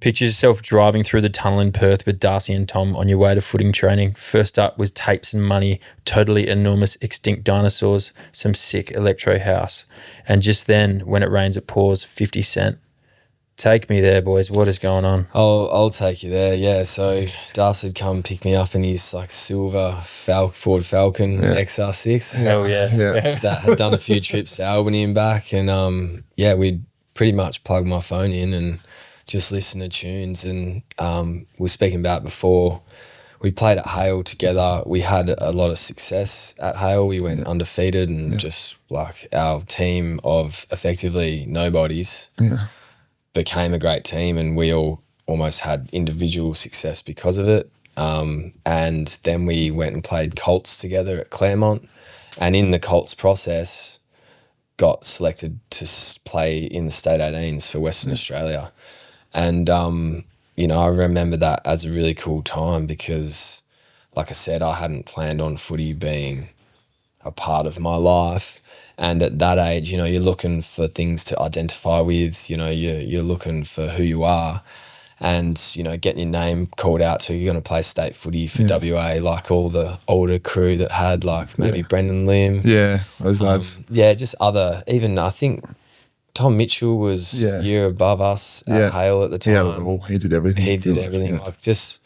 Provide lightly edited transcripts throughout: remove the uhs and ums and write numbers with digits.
Picture yourself driving through the tunnel in Perth with Darcy and Tom on your way to footing training. First up was tapes and money, totally enormous extinct dinosaurs, some sick electro house. And just then, when it rains, it pours, 50 Cent. Take me there, boys. What is going on? I'll take you there, yeah. So Darcy'd come pick me up in his like silver Ford Falcon XR6. Hell yeah. That had done a few trips to Albany and back, and we'd pretty much plug my phone in and just listen to tunes. And we were speaking about before, we played at Hale together. We had a lot of success at Hale. We went undefeated and just like our team of effectively nobodies became a great team, and we all almost had individual success because of it. And then we went and played Colts together at Claremont, and in the Colts process got selected to play in the State 18s for Western Australia. And, I remember that as a really cool time because, like I said, I hadn't planned on footy being a part of my life. And at that age, you're looking for things to identify with, you're looking for who you are. And, getting your name called out to, you're going to play state footy for WA, like all the older crew that had, like maybe Brendan Lim. Yeah, those lads. Just other, even I think Tom Mitchell was a year above us at Hale at the time. He did everything. He did everything. Like just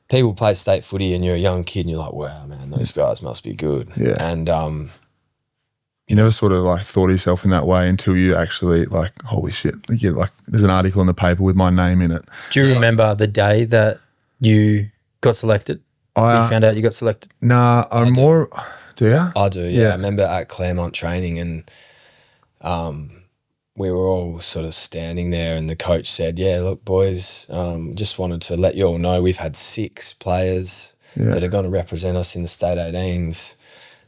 people play state footy and you're a young kid and you're like, wow, man, those guys must be good. Yeah. And you never sort of like thought of yourself in that way until you actually like, holy shit, there's an article in the paper with my name in it. Do you remember the day that you got selected? You found out you got selected? Nah, do you? I do, yeah. I remember at Claremont training and we were all sort of standing there and the coach said, yeah, look, boys, just wanted to let you all know we've had 6 players that are going to represent us in the State 18s.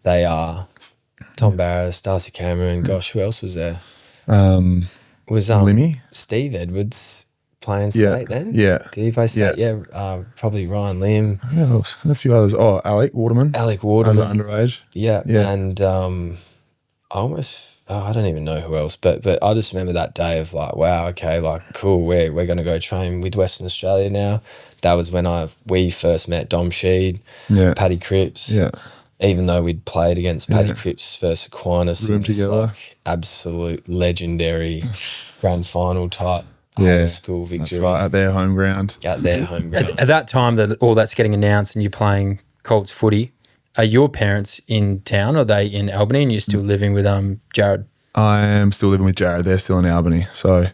They are Tom Barrass, Darcy Cameron, gosh, who else was there? Was Limmy? Steve Edwards playing state then? Yeah. Did he play state? Yeah, probably Ryan Lim. Yeah, and a few others. Oh, Alec Waterman. Underage. Yeah. And I don't even know who else, but I just remember that day of like, wow, okay, like cool, we're going to go train with Western Australia now. That was when we first met Dom Sheed, Paddy Cripps. Yeah. Even though we'd played against Paddy Cripps versus Aquinas in this like absolute legendary grand final type school victory. That's right, at their home ground. At their home ground. At that time that all that's getting announced and you're playing Colts footy, are your parents in town or are they in Albany and you're still living with Jared? I am still living with Jared. They're still in Albany. So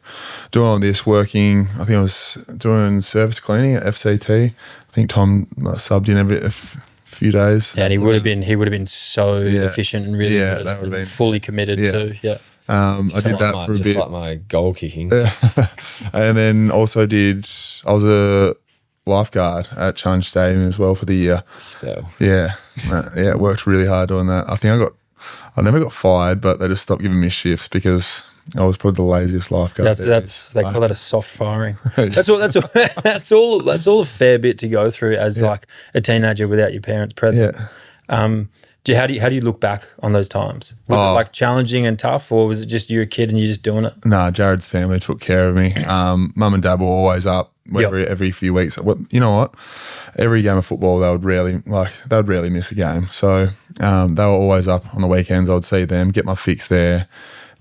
doing all this, working, I think I was doing service cleaning at FCT. I think Tom subbed in a few days. Yeah, and he would have been so efficient and really that would have been fully committed too. Yeah. I did that for a bit. Just like my goal kicking. And then also I was a lifeguard at Challenge Stadium as well for the year. Spell. Yeah. Worked really hard doing that. I think I never got fired, but they just stopped giving me shifts because I was probably the laziest lifeguard. They call that a soft firing. That's all a fair bit to go through as like a teenager without your parents present. Yeah. How do you look back on those times? Was it like challenging and tough, or was it just you're a kid and you're just doing it? No, Jared's family took care of me. Mum and Dad were always up every few weeks. You know what? Every game of football they would rarely miss a game. So they were always up on the weekends. I would see them, get my fix there.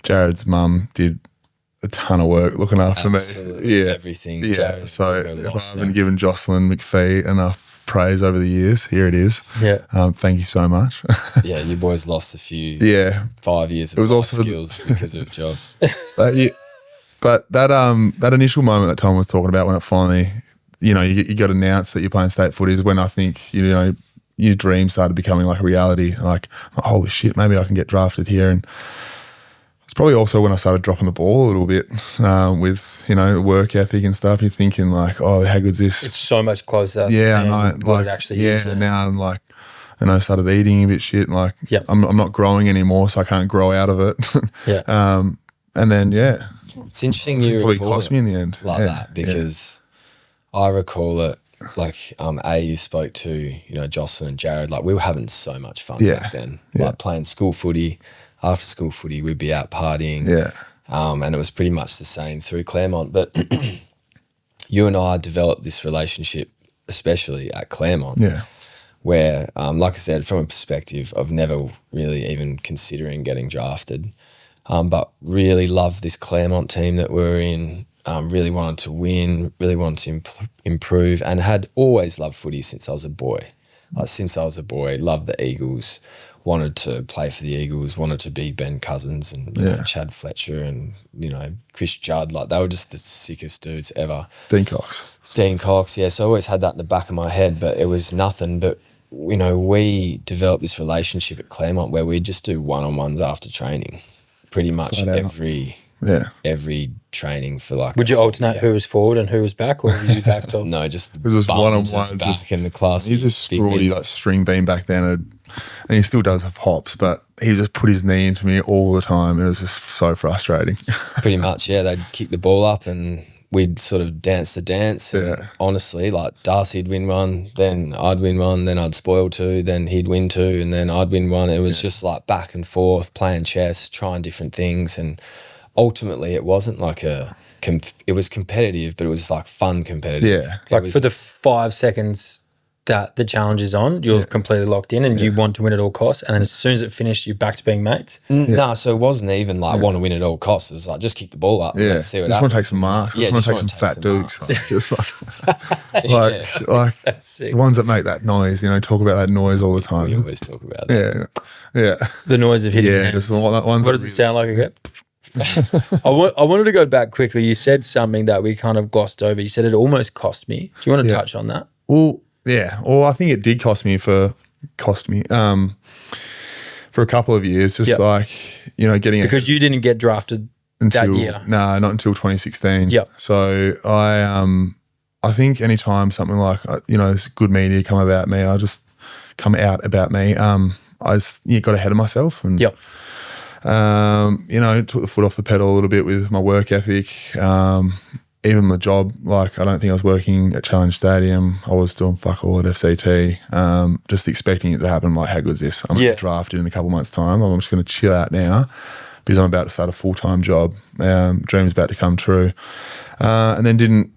Jared's mum did a ton of work looking after me. Everything. Yeah. So if I haven't given Jocelyn Mcphee enough praise over the years, here it is. Yeah. Thank you so much. Yeah, you boys lost a few 5 years of life skills because of Joss. But that initial moment that Tom was talking about when it finally, you got announced that you're playing state footy is when I think, your dream started becoming like a reality. Like, holy shit, maybe I can get drafted here. And it's probably also when I started dropping the ball a little bit with, work ethic and stuff. You're thinking like, oh, how good's this? It's so much closer. Yeah, I know. What it actually is. And now I'm like, I started eating a bit shit. Like, I'm not growing anymore, so I can't grow out of it. And then, it's interesting you probably recall cost me in the end. that because I recall it like you spoke to, Jocelyn and Jared, like we were having so much fun back then. Like playing school footy, after school footy, we'd be out partying. Yeah. And it was pretty much the same through Claremont. But, you and I developed this relationship, especially at Claremont. Yeah. Where, like I said, from a perspective of never really even considering getting drafted, but really loved this Claremont team that we're in, really wanted to win, really wanted to improve, and had always loved footy since I was a boy. Loved the Eagles, wanted to play for the Eagles, wanted to be Ben Cousins and you know, Chad Fletcher and, you know, Chris Judd. Like, they were just the sickest dudes ever. Dean Cox, yeah. So I always had that in the back of my head, but it was nothing. But, you know, we developed this relationship at Claremont where we'd just do one-on-ones after training pretty much every training for like. Would you alternate who was forward and who was back, or were you back top? No, just it was one-on-ones back in the class. He's a sporty like string bean back then, and he still does have hops, but he just put his knee into me all the time. It was just so frustrating. Pretty much, yeah. They'd kick the ball up and we'd sort of dance the dance. And honestly, like Darcy'd win one, then I'd win one, then I'd spoil two, then he'd win two, and then I'd win one. It was just like back and forth, playing chess, trying different things, and ultimately it wasn't like it was competitive, but it was like fun competitive. Yeah. Like for the 5 seconds that the challenge is on, you're completely locked in and you want to win at all costs, and then as soon as it finished, you're back to being mates. No, so it wasn't even like want to win at all costs. It was like just kick the ball up and see what happens. Just want to take some marks. Yeah, just want to take some fat dukes. Like That's sick. the ones that make that noise, you know, talk about that noise all the time. We always talk about that. Yeah. The noise of hitting hands. Just that one. What does it sound like again? I wanted to go back quickly. You said something that we kind of glossed over. You said it almost cost me. Do you want to touch on that? Well, yeah. Well, I think it did cost me for a couple of years. Just like, you know, getting because you didn't get drafted that year. No, not until 2016. Yep. So I think anytime something like you know, this good media come about me, I just come out about me. I just got ahead of myself and. Yep. You know, took the foot off the pedal a little bit with my work ethic. Even the job, like I don't think I was working at Challenge Stadium. I was doing fuck all at FCT, just expecting it to happen. Like, how good is this? I'm going to get drafted in a couple months' time. I'm just going to chill out now because I'm about to start a full-time job. Dream's about to come true. And then didn't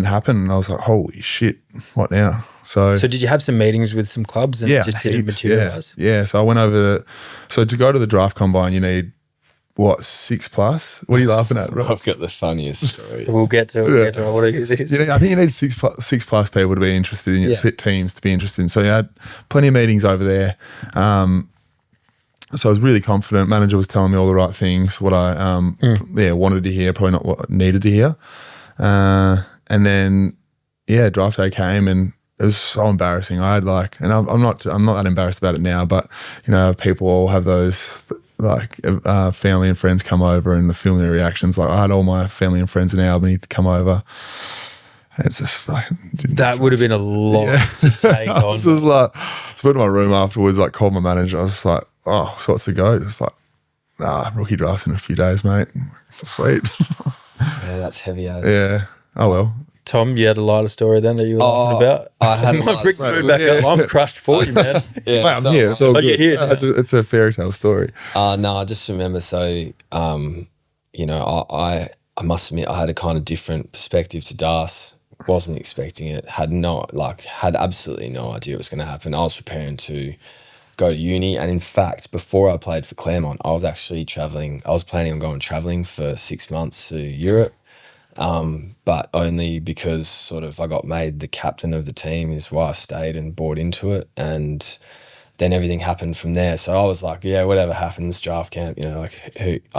happen. And I was like, holy shit, what now? So did you have some meetings with some clubs and it just didn't materialise? Yeah. So I went over to go to the draft combine, you need, 6+? What are you laughing at, bro? I've got the funniest story. We'll get to it. What is this? You know, I think you need 6+ people to be interested in your teams to be interested in. So you had plenty of meetings over there. So I was really confident. Manager was telling me all the right things, what I wanted to hear, probably not what I needed to hear. And then draft day came and it was so embarrassing. I had and I'm not that embarrassed about it now, but you know, people all have those family and friends come over and the filming their reactions. Like I had all my family and friends in Albany to come over. It's just that would have been a lot to take on. I was just like, I went to my room afterwards, called my manager. I was just like, oh, so what's the go? Just like, rookie draft's in a few days, mate. Sweet. Yeah, that's heavy as. Yeah. Oh well. Tom, you had a lighter story then that you were laughing about. I had a bring the back up. I'm crushed for you, man. Mate, I'm here. It's all good. You're here now. It's a fairy tale story. No, I just remember. So, you know, I must admit I had a kind of different perspective to Das. Wasn't expecting it. Had absolutely no idea it was going to happen. I was preparing to go to uni, and in fact, before I played for Claremont, I was actually traveling. I was planning on going traveling for 6 months to Europe. But only because sort of I got made the captain of the team is why I stayed and bought into it. And then everything happened from there. So I was like, yeah, whatever happens, draft camp, you know,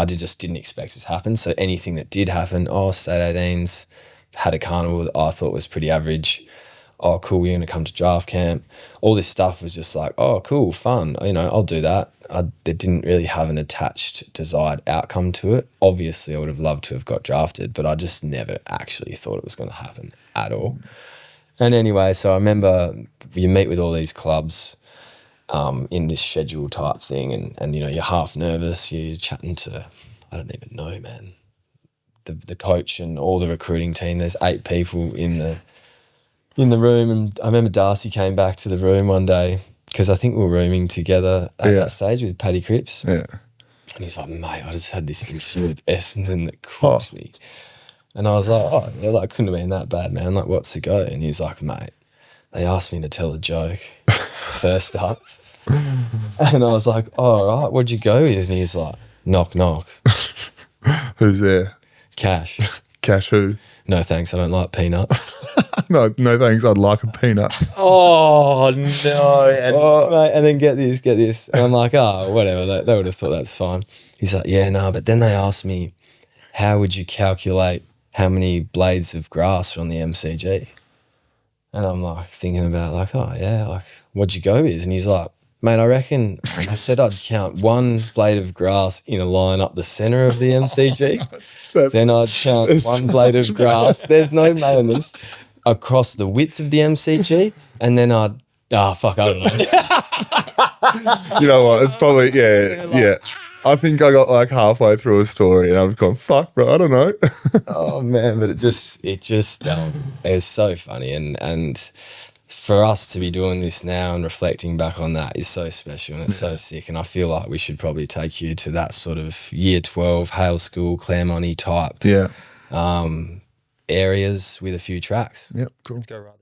just didn't expect it to happen. So anything that did happen, state 18s, had a carnival that I thought was pretty average. Oh, cool, you're going to come to draft camp. All this stuff was just like, oh, cool, fun. You know, I'll do that. It didn't really have an attached desired outcome to it. Obviously, I would have loved to have got drafted, but I just never actually thought it was going to happen at all. And anyway, so I remember you meet with all these clubs in this schedule type thing and you know, you're half nervous. You're chatting to, I don't even know, man, the coach and all the recruiting team. There's 8 people in the room, and I remember Darcy came back to the room one day because I think we were rooming together at that stage with Paddy Cripps. Yeah. And he's like, mate, I just had this issue with Essendon that cooks me. And I was like, oh, yeah, like, couldn't have been that bad, man. Like, what's the go? And he's like, mate, they asked me to tell a joke first up. And I was like, oh, all right, what'd you go with? And he's like, knock, knock. Who's there? Cash. Cash who? No, thanks. I don't like peanuts. No thanks. I'd like a peanut. Oh no! And Mate, and then get this. And I'm like, oh, whatever. They would have thought that's fine. He's like, yeah, no. But then they asked me, how would you calculate how many blades of grass are on the MCG? And I'm like thinking about like, oh yeah, like what'd you go with? And he's like, mate, I reckon I said I'd count one blade of grass in a line up the centre of the MCG. Then I'd count one blade of grass. There's no man in this. Across the width of the MCG. And then I don't know. You know what? It's probably, yeah. I think I got like halfway through a story and I've gone, fuck, bro, I don't know. Oh man, but it just it's so funny, and for us to be doing this now and reflecting back on that is so special and it's so sick. And I feel like we should probably take you to that sort of year 12 Hale School, Claremont type areas with a few tracks. Yep, cool. let's go right.